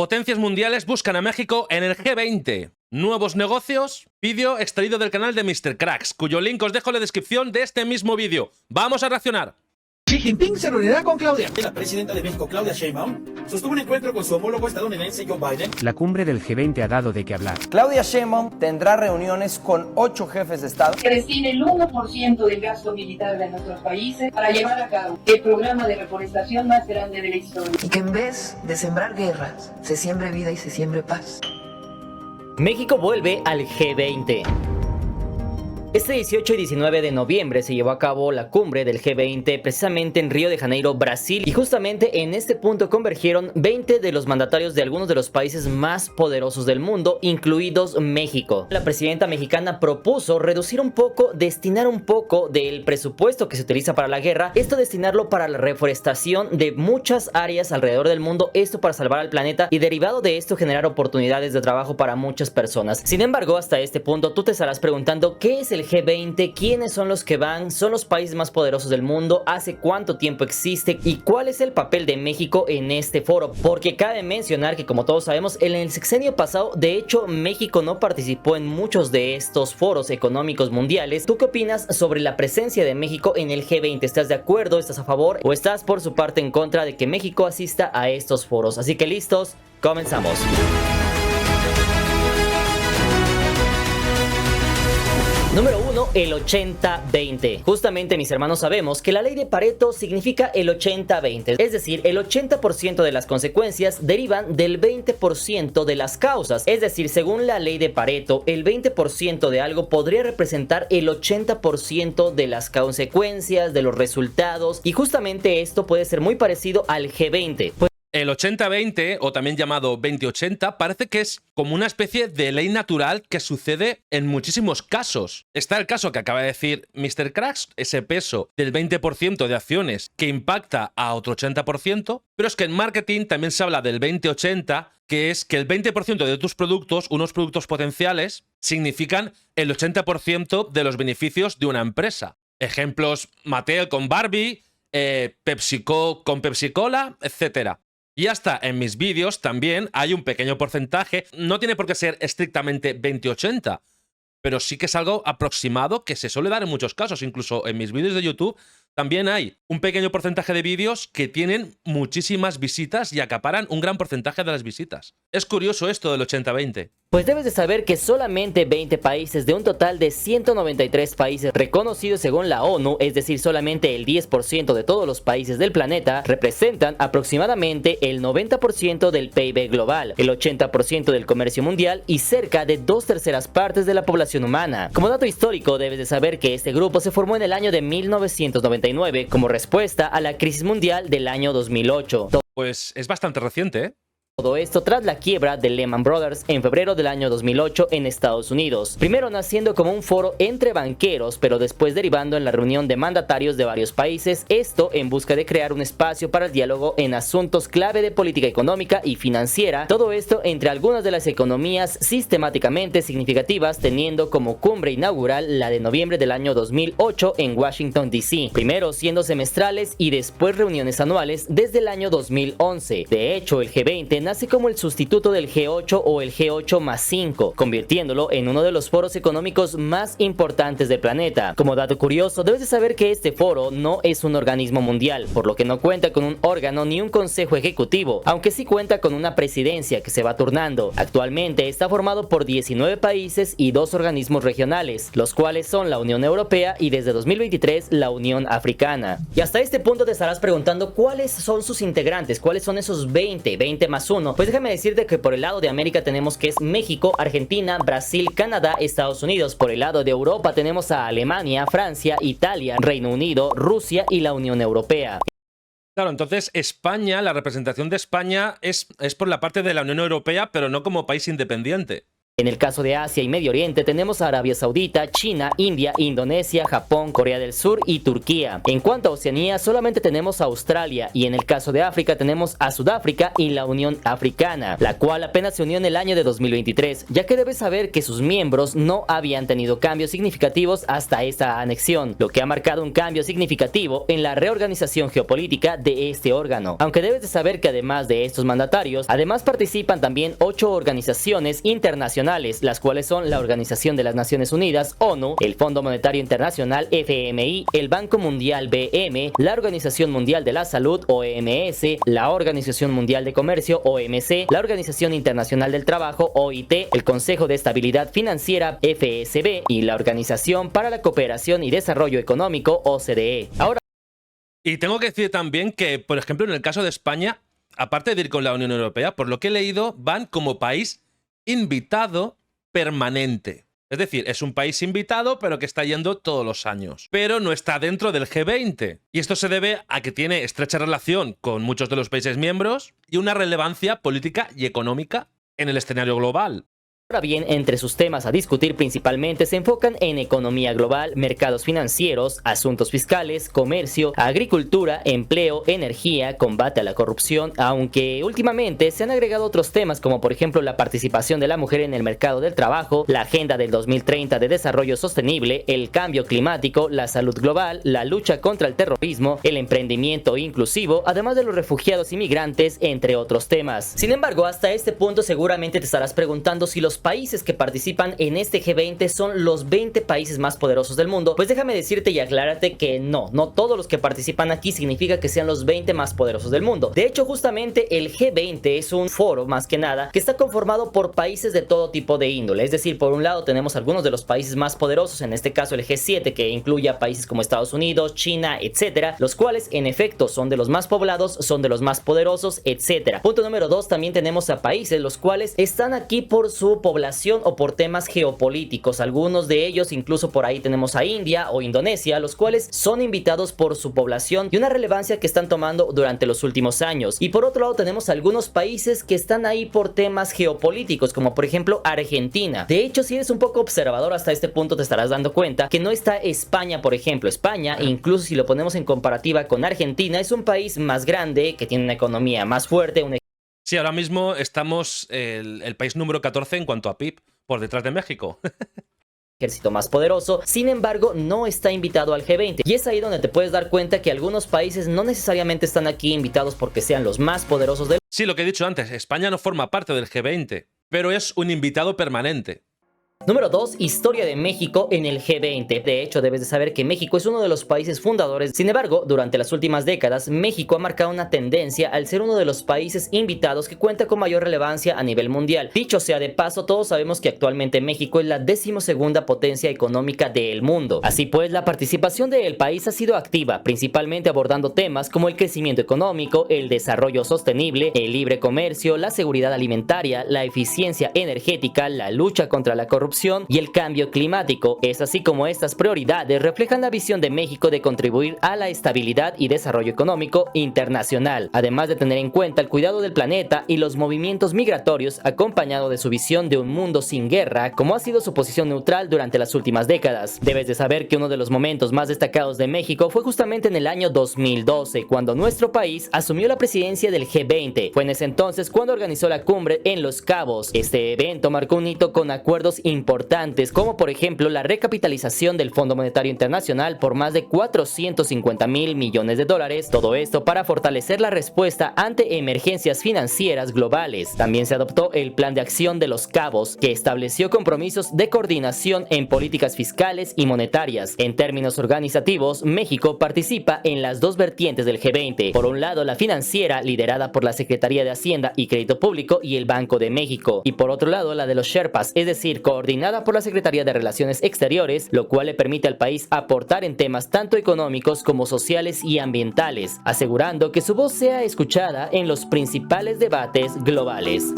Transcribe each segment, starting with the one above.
Potencias mundiales buscan a México en el G20. Nuevos negocios. Vídeo extraído del canal de Mr. Cracks, cuyo link os dejo en la descripción de este mismo vídeo. ¡Vamos a reaccionar! Xi Jinping se reunirá con Claudia. La presidenta de México, Claudia Sheinbaum, sostuvo un encuentro con su homólogo estadounidense Joe Biden. La cumbre del G20 ha dado de qué hablar. Claudia Sheinbaum tendrá reuniones con 8 jefes de Estado. Se destina el 1% del gasto militar de nuestros países para llevar a cabo el programa de reforestación más grande de la historia. Y que en vez de sembrar guerras, se siembre vida y se siembre paz. México vuelve al G20. Este 18 y 19 de noviembre se llevó a cabo la cumbre del G20 precisamente en Río de Janeiro, Brasil, y justamente en este punto convergieron 20 de los mandatarios de algunos de los países más poderosos del mundo, incluidos México. La presidenta mexicana propuso reducir un poco, destinar un poco del presupuesto que se utiliza para la guerra, esto destinarlo para la reforestación de muchas áreas alrededor del mundo, esto para salvar al planeta y derivado de esto generar oportunidades de trabajo para muchas personas. Sin embargo, hasta este punto tú te estarás preguntando ¿qué es el G20? ¿Quiénes son los que van? ¿Son los países más poderosos del mundo? ¿Hace cuánto tiempo existe? ¿Y cuál es el papel de México en este foro? Porque cabe mencionar que, como todos sabemos, en el sexenio pasado, de hecho, México no participó en muchos de estos foros económicos mundiales. ¿Tú qué opinas sobre la presencia de México en el G20? ¿Estás de acuerdo? ¿Estás a favor? ¿O estás por su parte en contra de que México asista a estos foros? Así que listos, comenzamos. Número 1, el 80-20. Justamente, mis hermanos, sabemos que la ley de Pareto significa el 80-20. Es decir, el 80% de las consecuencias derivan del 20% de las causas. Es decir, según la ley de Pareto, el 20% de algo podría representar el 80% de las consecuencias, de los resultados. Y justamente esto puede ser muy parecido al G20. El 80-20, o también llamado 20-80, parece que es como una especie de ley natural que sucede en muchísimos casos. Está el caso que acaba de decir Mr. Cracks, ese peso del 20% de acciones que impacta a otro 80%, pero es que en marketing también se habla del 20-80, que es que el 20% de tus productos, unos productos potenciales, significan el 80% de los beneficios de una empresa. Ejemplos, Mattel con Barbie, PepsiCo con Pepsi-Cola, etc. Y hasta en mis vídeos también hay un pequeño porcentaje, no tiene por qué ser estrictamente 20-80, pero sí que es algo aproximado que se suele dar en muchos casos. Incluso en mis vídeos de YouTube también hay un pequeño porcentaje de vídeos que tienen muchísimas visitas y acaparan un gran porcentaje de las visitas. Es curioso esto del 80-20. Pues debes de saber que solamente 20 países de un total de 193 países reconocidos según la ONU, es decir, solamente el 10% de todos los países del planeta, representan aproximadamente el 90% del PIB global, el 80% del comercio mundial y cerca de 2/3 partes de la población humana. Como dato histórico, debes de saber que este grupo se formó en el año de 1999 como respuesta a la crisis mundial del año 2008. Pues es bastante reciente, ¿eh? Todo esto tras la quiebra de Lehman Brothers en febrero del año 2008 en Estados Unidos. Primero naciendo como un foro entre banqueros, pero después derivando en la reunión de mandatarios de varios países, esto en busca de crear un espacio para el diálogo en asuntos clave de política económica y financiera, todo esto entre algunas de las economías sistemáticamente significativas, teniendo como cumbre inaugural la de noviembre del año 2008 en Washington, D.C., primero siendo semestrales y después reuniones anuales desde el año 2011. De hecho, el G20 nace como el sustituto del G8 o el G8+5, convirtiéndolo en uno de los foros económicos más importantes del planeta. Como dato curioso, debes de saber que este foro no es un organismo mundial, por lo que no cuenta con un órgano ni un consejo ejecutivo, aunque sí cuenta con una presidencia que se va turnando. Actualmente está formado por 19 países y 2 organismos regionales, los cuales son la Unión Europea y desde 2023 la Unión Africana. Y hasta este punto te estarás preguntando cuáles son sus integrantes, cuáles son esos 20+1. Pues déjame decirte que por el lado de América tenemos que es México, Argentina, Brasil, Canadá, Estados Unidos. Por el lado de Europa tenemos a Alemania, Francia, Italia, Reino Unido, Rusia y la Unión Europea. Claro, entonces España, la representación de España es por la parte de la Unión Europea, pero no como país independiente. En el caso de Asia y Medio Oriente tenemos a Arabia Saudita, China, India, Indonesia, Japón, Corea del Sur y Turquía. En cuanto a Oceanía solamente tenemos a Australia y en el caso de África tenemos a Sudáfrica y la Unión Africana, la cual apenas se unió en el año de 2023, ya que debes saber que sus miembros no habían tenido cambios significativos hasta esta anexión, lo que ha marcado un cambio significativo en la reorganización geopolítica de este órgano. Aunque debes de saber que además de estos mandatarios, además participan también 8 organizaciones internacionales, las cuales son la Organización de las Naciones Unidas, ONU, el Fondo Monetario Internacional, FMI, el Banco Mundial, BM, la Organización Mundial de la Salud, OMS, la Organización Mundial de Comercio, OMC, la Organización Internacional del Trabajo, OIT, el Consejo de Estabilidad Financiera, FSB, y la Organización para la Cooperación y Desarrollo Económico, OCDE. Ahora, Y tengo que decir también que, por ejemplo, en el caso de España, aparte de ir con la Unión Europea, por lo que he leído, van como país invitado permanente. Es decir, es un país invitado, pero que está yendo todos los años. Pero no está dentro del G20. Y esto se debe a que tiene estrecha relación con muchos de los países miembros y una relevancia política y económica en el escenario global. Ahora bien, entre sus temas a discutir principalmente se enfocan en economía global, mercados financieros, asuntos fiscales, comercio, agricultura, empleo, energía, combate a la corrupción, aunque últimamente se han agregado otros temas como por ejemplo la participación de la mujer en el mercado del trabajo, la agenda del 2030 de desarrollo sostenible, el cambio climático, la salud global, la lucha contra el terrorismo, el emprendimiento inclusivo, además de los refugiados y migrantes, entre otros temas. Sin embargo, hasta este punto seguramente te estarás preguntando si los países que participan en este G20 son los 20 países más poderosos del mundo. Pues déjame decirte y aclararte que no todos los que participan aquí significa que sean los 20 más poderosos del mundo. De hecho, justamente el G20 es un foro, más que nada, que está conformado por países de todo tipo de índole. Es decir, por un lado tenemos algunos de los países más poderosos, en este caso el G7, que incluye a países como Estados Unidos, China, etcétera, los cuales en efecto son de los más poblados, son de los más poderosos, etcétera. Punto número 2, también tenemos a países los cuales están aquí por su población o por temas geopolíticos. Algunos de ellos, incluso por ahí tenemos a India o Indonesia, los cuales son invitados por su población y una relevancia que están tomando durante los últimos años. Y por otro lado tenemos algunos países que están ahí por temas geopolíticos, como por ejemplo Argentina. De hecho, si eres un poco observador hasta este punto te estarás dando cuenta que no está España, por ejemplo. España, incluso si lo ponemos en comparativa con Argentina, es un país más grande, que tiene una economía más fuerte, Sí, ahora mismo estamos el país número 14 en cuanto a PIB, por detrás de México. ejército más poderoso, sin embargo no está invitado al G20, y es ahí donde te puedes dar cuenta que algunos países no necesariamente están aquí invitados porque sean los más poderosos del mundo. Sí, lo que he dicho antes, España no forma parte del G20, pero es un invitado permanente. Número 2. Historia de México en el G20. De hecho, debes de saber que México es uno de los países fundadores. Sin embargo, durante las últimas décadas, México ha marcado una tendencia al ser uno de los países invitados que cuenta con mayor relevancia a nivel mundial. Dicho sea de paso, todos sabemos que actualmente México es la 12ª potencia económica del mundo. Así pues, la participación del país ha sido activa, principalmente abordando temas como el crecimiento económico, el desarrollo sostenible, el libre comercio, la seguridad alimentaria, la eficiencia energética, la lucha contra la corrupción y el cambio climático. Es así como estas prioridades reflejan la visión de México de contribuir a la estabilidad y desarrollo económico internacional, además de tener en cuenta el cuidado del planeta y los movimientos migratorios, acompañado de su visión de un mundo sin guerra, como ha sido su posición neutral durante las últimas décadas. Debes de saber que uno de los momentos más destacados de México fue justamente en el año 2012, cuando nuestro país asumió la presidencia del G20. Fue en ese entonces cuando organizó la cumbre en Los Cabos. Este evento marcó un hito con acuerdos importantes, como por ejemplo la recapitalización del Fondo Monetario Internacional por más de 450,000 millones de dólares, todo esto para fortalecer la respuesta ante emergencias financieras globales. También se adoptó el Plan de Acción de Los Cabos, que estableció compromisos de coordinación en políticas fiscales y monetarias. En términos organizativos, México participa en las dos vertientes del G20, por un lado la financiera, liderada por la Secretaría de Hacienda y Crédito Público y el Banco de México, y por otro lado la de los Sherpas, es decir, coordinada por la Secretaría de Relaciones Exteriores, lo cual le permite al país aportar en temas tanto económicos como sociales y ambientales, asegurando que su voz sea escuchada en los principales debates globales.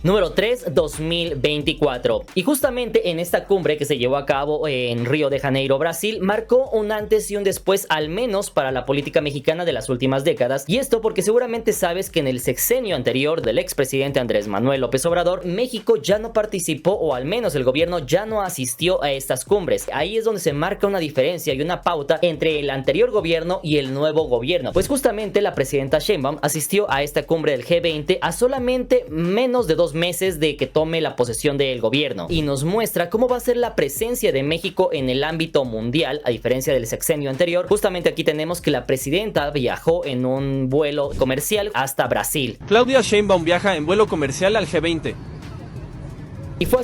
Número 3, 2024. Y justamente en esta cumbre que se llevó a cabo en Río de Janeiro, Brasil, marcó un antes y un después, al menos para la política mexicana de las últimas décadas. Y esto porque seguramente sabes que en el sexenio anterior del expresidente Andrés Manuel López Obrador, México ya no participó, o al menos el gobierno ya no asistió a estas cumbres. Ahí es donde se marca una diferencia y una pauta entre el anterior gobierno y el nuevo gobierno. Pues justamente la presidenta Sheinbaum asistió a esta cumbre del G20 a solamente menos de 2 meses de que tome la posesión del gobierno, y nos muestra cómo va a ser la presencia de México en el ámbito mundial, a diferencia del sexenio anterior. Justamente aquí tenemos que la presidenta viajó en un vuelo comercial hasta Brasil. Claudia Sheinbaum viaja en vuelo comercial al G20. Y fue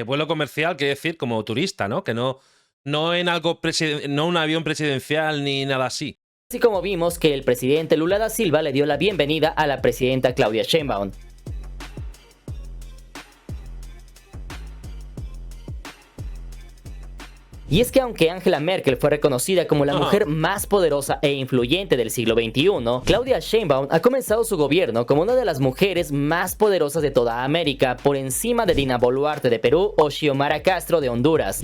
Vuelo comercial quiere decir como turista, ¿no? Que no en algo no un avión presidencial ni nada así. así como vimos que el presidente Lula da Silva le dio la bienvenida a la presidenta Claudia Sheinbaum. Y es que aunque Angela Merkel fue reconocida como la mujer más poderosa e influyente del siglo XXI, Claudia Sheinbaum ha comenzado su gobierno como una de las mujeres más poderosas de toda América, por encima de Dina Boluarte de Perú o Xiomara Castro de Honduras.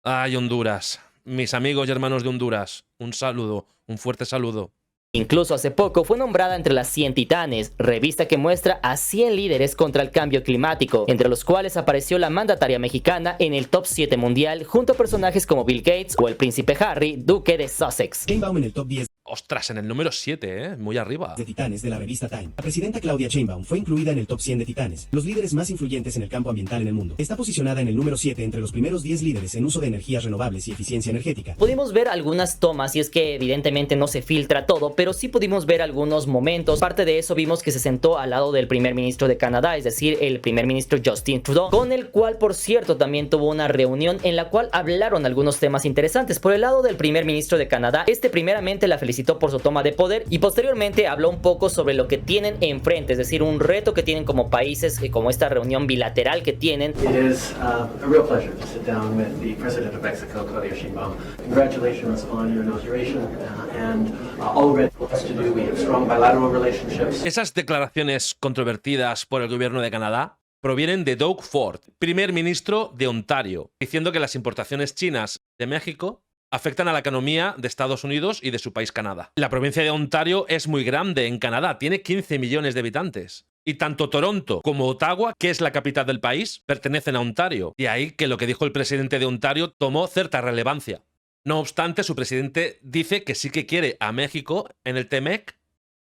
Ay, Honduras. Mis amigos y hermanos de Honduras. Un saludo, un fuerte saludo. Incluso hace poco fue nombrada entre las 100 titanes, revista que muestra a 100 líderes contra el cambio climático, entre los cuales apareció la mandataria mexicana en el top 7 mundial, junto a personajes como Bill Gates o el príncipe Harry, duque de Sussex. Sheinbaum en el top 10 Ostras, en el número 7, muy arriba. de titanes de la revista Time. La presidenta Claudia Sheinbaum fue incluida en el top 100 de titanes, los líderes más influyentes en el campo ambiental en el mundo. Está posicionada en el número 7 entre los primeros 10 líderes en uso de energías renovables y eficiencia energética. Pudimos ver algunas tomas, y es que evidentemente no se filtra todo, pero sí pudimos ver algunos momentos. Parte de eso vimos que se sentó al lado del primer ministro de Canadá, es decir, el primer ministro Justin Trudeau, con el cual, por cierto, también tuvo una reunión en la cual hablaron algunos temas interesantes. Por el lado del primer ministro de Canadá, primeramente la felicitó por su toma de poder y posteriormente habló un poco sobre lo que tienen enfrente, es decir, un reto que tienen como países, como esta reunión bilateral que tienen. It is a real pleasure to sit down with the President of Mexico, Claudia Sheinbaum. Congratulations on your inauguration and already lots to do. We have strong bilateral relationships. Esas declaraciones controvertidas por el gobierno de Canadá provienen de Doug Ford, primer ministro de Ontario, diciendo que las importaciones chinas de México afectan a la economía de Estados Unidos y de su país Canadá. La provincia de Ontario es muy grande en Canadá, tiene 15 millones de habitantes. Y tanto Toronto como Ottawa, que es la capital del país, pertenecen a Ontario. Y ahí que lo que dijo el presidente de Ontario tomó cierta relevancia. No obstante, su presidente dice que sí que quiere a México en el TMEC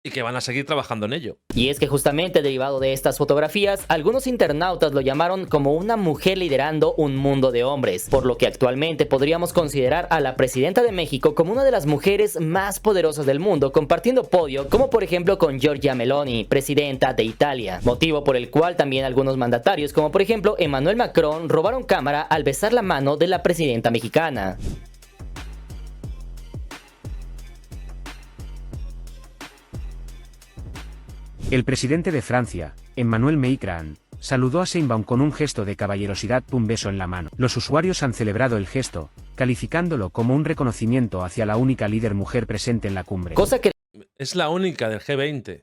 y que van a seguir trabajando en ello. Y es que justamente derivado de estas fotografías, algunos internautas lo llamaron como una mujer liderando un mundo de hombres, por lo que actualmente podríamos considerar a la presidenta de México como una de las mujeres más poderosas del mundo, compartiendo podio, como por ejemplo con Giorgia Meloni, presidenta de Italia, motivo por el cual también algunos mandatarios, como por ejemplo Emmanuel Macron, robaron cámara al besar la mano de la presidenta mexicana. El presidente de Francia, Emmanuel Macron, saludó a Sheinbaum con un gesto de caballerosidad, un beso en la mano. Los usuarios han celebrado el gesto, calificándolo como un reconocimiento hacia la única líder mujer presente en la cumbre. Cosa que es la única del G20.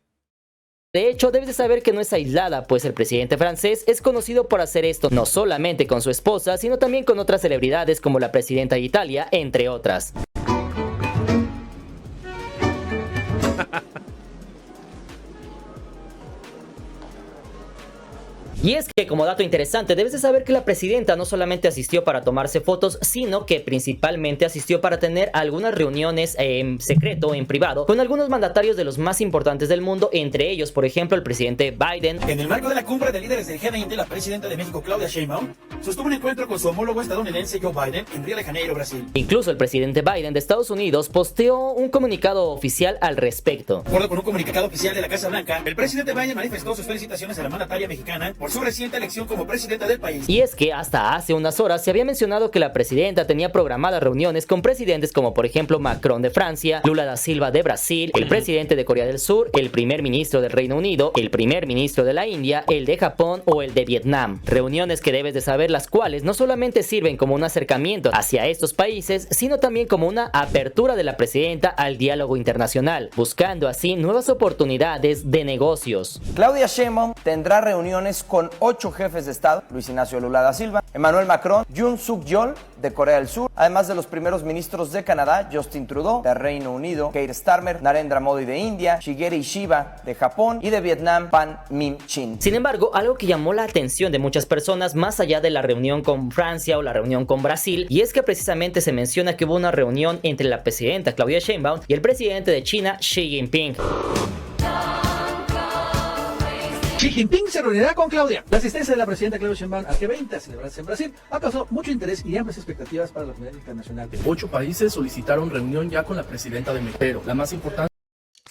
de hecho debes de saber que no es aislada, pues el presidente francés es conocido por hacer esto no solamente con su esposa, sino también con otras celebridades como la presidenta de Italia, entre otras. Y es que, como dato interesante, debes de saber que la presidenta no solamente asistió para tomarse fotos, sino que principalmente asistió para tener algunas reuniones en secreto, en privado, con algunos mandatarios de los más importantes del mundo, entre ellos, por ejemplo, el presidente Biden. En el marco de la cumbre de líderes del G20, la presidenta de México, Claudia Sheinbaum, sostuvo un encuentro con su homólogo estadounidense Joe Biden en Río de Janeiro, Brasil. Incluso el presidente Biden de Estados Unidos posteó un comunicado oficial al respecto. De acuerdo con un comunicado oficial de la Casa Blanca, el presidente Biden manifestó sus felicitaciones a la mandataria mexicana por su reciente elección como presidenta del país. Y es que hasta hace unas horas se había mencionado que la presidenta tenía programadas reuniones con presidentes como por ejemplo Macron de Francia, Lula da Silva de Brasil, el presidente de Corea del Sur, el primer ministro del Reino Unido, el primer ministro de la India, el de Japón o el de Vietnam. Reuniones que debes de saber las cuales no solamente sirven como un acercamiento hacia estos países, sino también como una apertura de la presidenta al diálogo internacional, buscando así nuevas oportunidades de negocios. Claudia Sheinbaum tendrá reuniones con 8 jefes de Estado: Luis Ignacio Lula da Silva, Emmanuel Macron, Yoon Suk Yeol de Corea del Sur, además de los primeros ministros de Canadá, Justin Trudeau de Reino Unido, Keir Starmer, Narendra Modi de India, Shigeru Shiba de Japón y de Vietnam, Pham Minh Chinh. Sin embargo, algo que llamó la atención de muchas personas más allá de la reunión con Francia o la reunión con Brasil, y es que precisamente se menciona que hubo una reunión entre la presidenta Claudia Sheinbaum y el presidente de China, Xi Jinping. Xi Jinping se reunirá con Claudia. La asistencia de la presidenta Claudia Sheinbaum al G20 a celebrarse en Brasil ha causado mucho interés y amplias expectativas para la comunidad internacional. 8 países solicitaron reunión ya con la presidenta de México, pero la más importante...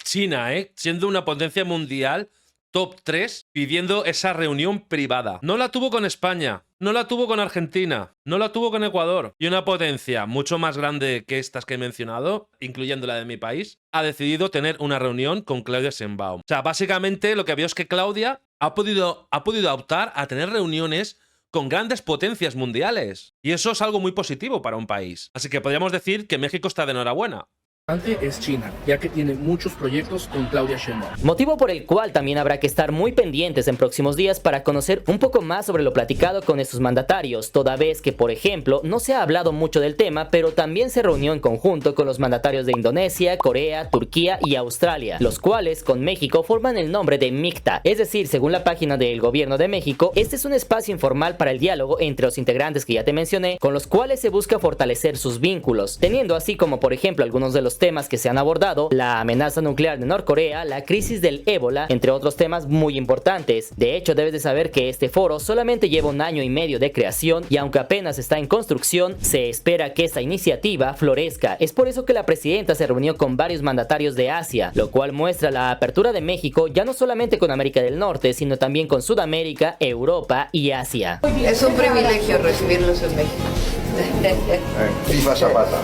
China, siendo una potencia mundial, top 3, pidiendo esa reunión privada. No la tuvo con España, no la tuvo con Argentina, no la tuvo con Ecuador. Y una potencia mucho más grande que estas que he mencionado, incluyendo la de mi país, ha decidido tener una reunión con Claudia Sheinbaum. O sea, básicamente lo que veo es que Claudia ha podido optar a tener reuniones con grandes potencias mundiales. Y eso es algo muy positivo para un país. Así que podríamos decir que México está de enhorabuena. es China, ya que tiene muchos proyectos con Claudia Sheinbaum. Motivo por el cual también habrá que estar muy pendientes en próximos días para conocer un poco más sobre lo platicado con estos mandatarios, toda vez que, por ejemplo, no se ha hablado mucho del tema, pero también se reunió en conjunto con los mandatarios de Indonesia, Corea, Turquía y Australia, los cuales con México forman el nombre de MICTA, es decir, según la página del gobierno de México, este es un espacio informal para el diálogo entre los integrantes que ya te mencioné, con los cuales se busca fortalecer sus vínculos, teniendo así como por ejemplo algunos de los temas que se han abordado, la amenaza nuclear de Norcorea, la crisis del ébola, entre otros temas muy importantes. De hecho, debes de saber que este foro solamente lleva 1 año y medio de creación y aunque apenas está en construcción, se espera que esta iniciativa florezca. Es por eso que la presidenta se reunió con varios mandatarios de Asia, lo cual muestra la apertura de México ya no solamente con América del Norte, sino también con Sudamérica, Europa y Asia. Es un privilegio recibirlos en México. Viva Zapata.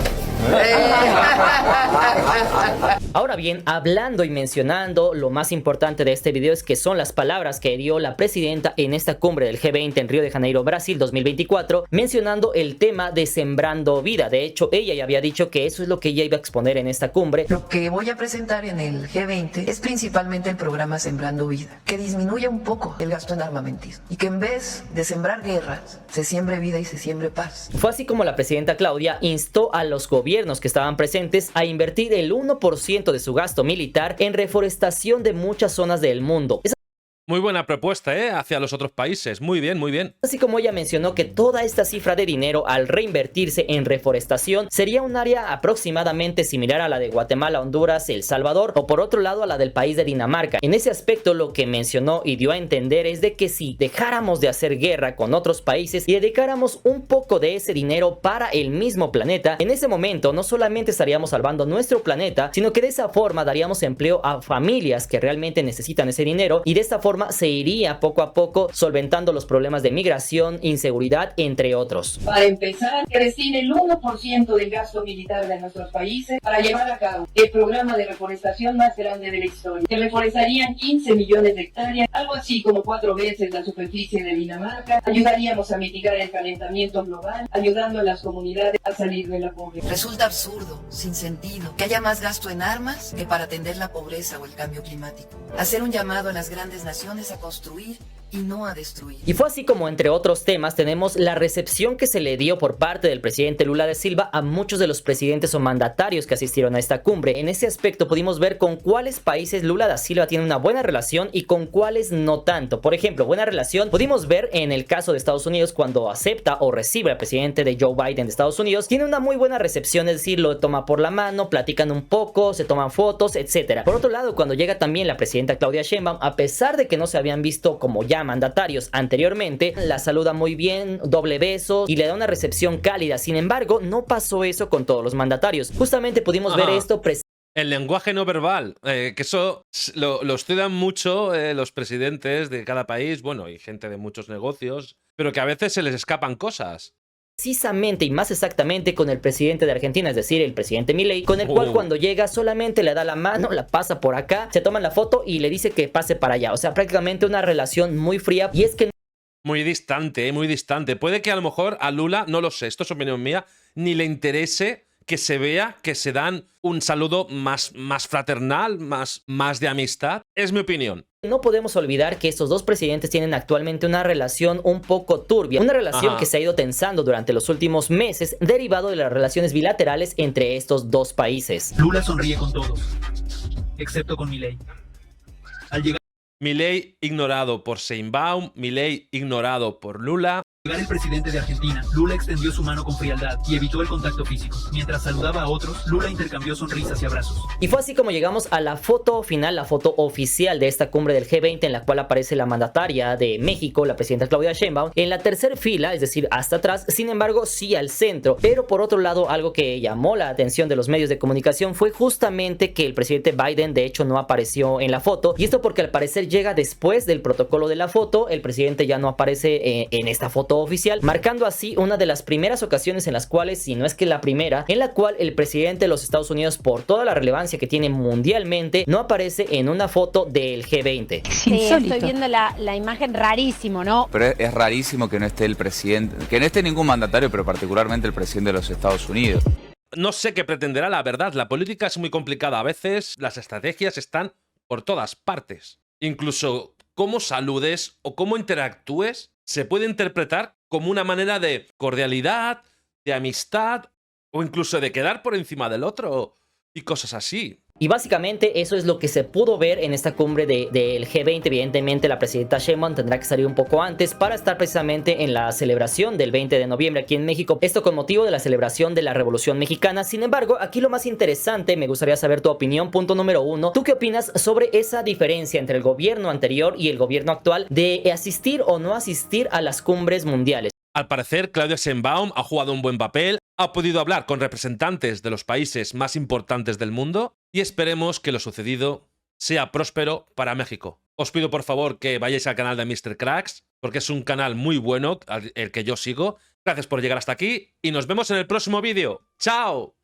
Ahora bien, hablando y mencionando, lo más importante de este video es que son las palabras que dio la presidenta en esta cumbre del G20 en Río de Janeiro, Brasil 2024, mencionando el tema de Sembrando Vida. De hecho, ella ya había dicho que eso es lo que ella iba a exponer en esta cumbre. Lo que voy a presentar en el G20 es principalmente el programa Sembrando Vida, que disminuye un poco el gasto en armamentismo y que en vez de sembrar guerras, se siembre vida y se siembre paz. Fue así como la presidenta Claudia instó a los gobiernos que estaban presentes a invertir el 1% de su gasto militar en reforestación de muchas zonas del mundo. Muy buena propuesta, hacia los otros países. Muy bien, muy bien. Así como ella mencionó que toda esta cifra de dinero al reinvertirse en reforestación sería un área aproximadamente similar a la de Guatemala, Honduras, El Salvador o por otro lado a la del país de Dinamarca. En ese aspecto lo que mencionó y dio a entender es de que si dejáramos de hacer guerra con otros países y dedicáramos un poco de ese dinero para el mismo planeta, en ese momento no solamente estaríamos salvando nuestro planeta, sino que de esa forma daríamos empleo a familias que realmente necesitan ese dinero y de esta forma se iría poco a poco solventando los problemas de migración, inseguridad, entre otros. Para empezar, que destine el 1% del gasto militar de nuestros países para llevar a cabo el programa de reforestación más grande de la historia, que reforestarían 15 millones de hectáreas, algo así como 4 veces la superficie de Dinamarca. Ayudaríamos a mitigar el calentamiento global, ayudando a las comunidades a salir de la pobreza. Resulta absurdo, sin sentido, que haya más gasto en armas que para atender la pobreza o el cambio climático. Hacer un llamado a las grandes naciones a construir y no a destruir. Y fue así como entre otros temas tenemos la recepción que se le dio por parte del presidente Lula da Silva a muchos de los presidentes o mandatarios que asistieron a esta cumbre. En ese aspecto pudimos ver con cuáles países Lula da Silva tiene una buena relación y con cuáles no tanto. Por ejemplo, buena relación pudimos ver en el caso de Estados Unidos cuando acepta o recibe al presidente de Joe Biden de Estados Unidos. Tiene una muy buena recepción, es decir, lo toma por la mano, platican un poco, se toman fotos, etc. Por otro lado, cuando llega también la presidenta Claudia Sheinbaum, a pesar de que no se habían visto como ya mandatarios anteriormente, la saluda muy bien, doble beso y le da una recepción cálida. Sin embargo, no pasó eso con todos los mandatarios. Justamente pudimos ver esto. El lenguaje no verbal, que eso lo estudian mucho los presidentes de cada país, bueno, y gente de muchos negocios, pero que a veces se les escapan cosas. Precisamente y más exactamente con el presidente de Argentina, es decir, el presidente Milei, con el cual cuando llega solamente le da la mano, la pasa por acá, se toman la foto y le dice que pase para allá. O sea, prácticamente una relación muy fría y es que muy distante, muy distante. Puede que a lo mejor a Lula, no lo sé, esto es opinión mía, ni le interese que se vea que se dan un saludo más fraternal, más de amistad. Es mi opinión. No podemos olvidar que estos dos presidentes tienen actualmente una relación un poco turbia, una relación que se ha ido tensando durante los últimos meses, derivado de las relaciones bilaterales entre estos dos países. Lula sonríe con todos, excepto con Milei. Al llegar Milei ignorado por Sheinbaum, Milei ignorado por Lula. el presidente de Argentina, Lula extendió su mano con frialdad y evitó el contacto físico. Mientras saludaba a otros, Lula intercambió sonrisas y abrazos. Y fue así como llegamos a la foto final, la foto oficial de esta cumbre del G20, en la cual aparece la mandataria de México, la presidenta Claudia Sheinbaum, en la tercera fila, es decir, hasta atrás, sin embargo, sí al centro. Pero por otro lado, algo que llamó la atención de los medios de comunicación fue justamente que el presidente Biden, de hecho, no apareció en la foto. Y esto porque al parecer llega después del protocolo de la foto. El presidente ya no aparece en esta foto oficial, marcando así una de las primeras ocasiones en las cuales, si no es que la primera, en la cual el presidente de los Estados Unidos, por toda la relevancia que tiene mundialmente, no aparece en una foto del G20. Sí, estoy viendo la imagen, rarísimo, ¿no? Pero es rarísimo que no esté el presidente, que no esté ningún mandatario, pero particularmente el presidente de los Estados Unidos. No sé qué pretenderá, la verdad. La política es muy complicada. A veces las estrategias están por todas partes. Incluso cómo saludes o cómo interactúes se puede interpretar como una manera de cordialidad, de amistad o incluso de quedar por encima del otro y cosas así. Y básicamente eso es lo que se pudo ver en esta cumbre del G20. Evidentemente la presidenta Sheinbaum tendrá que salir un poco antes para estar precisamente en la celebración del 20 de noviembre aquí en México. Esto con motivo de la celebración de la Revolución Mexicana. Sin embargo, aquí lo más interesante, me gustaría saber tu opinión. Punto número 1. ¿Tú qué opinas sobre esa diferencia entre el gobierno anterior y el gobierno actual de asistir o no asistir a las cumbres mundiales? Al parecer, Claudia Sheinbaum ha jugado un buen papel, ha podido hablar con representantes de los países más importantes del mundo y esperemos que lo sucedido sea próspero para México. Os pido por favor que vayáis al canal de Mr. Cracks, porque es un canal muy bueno, el que yo sigo. Gracias por llegar hasta aquí y nos vemos en el próximo vídeo. ¡Chao!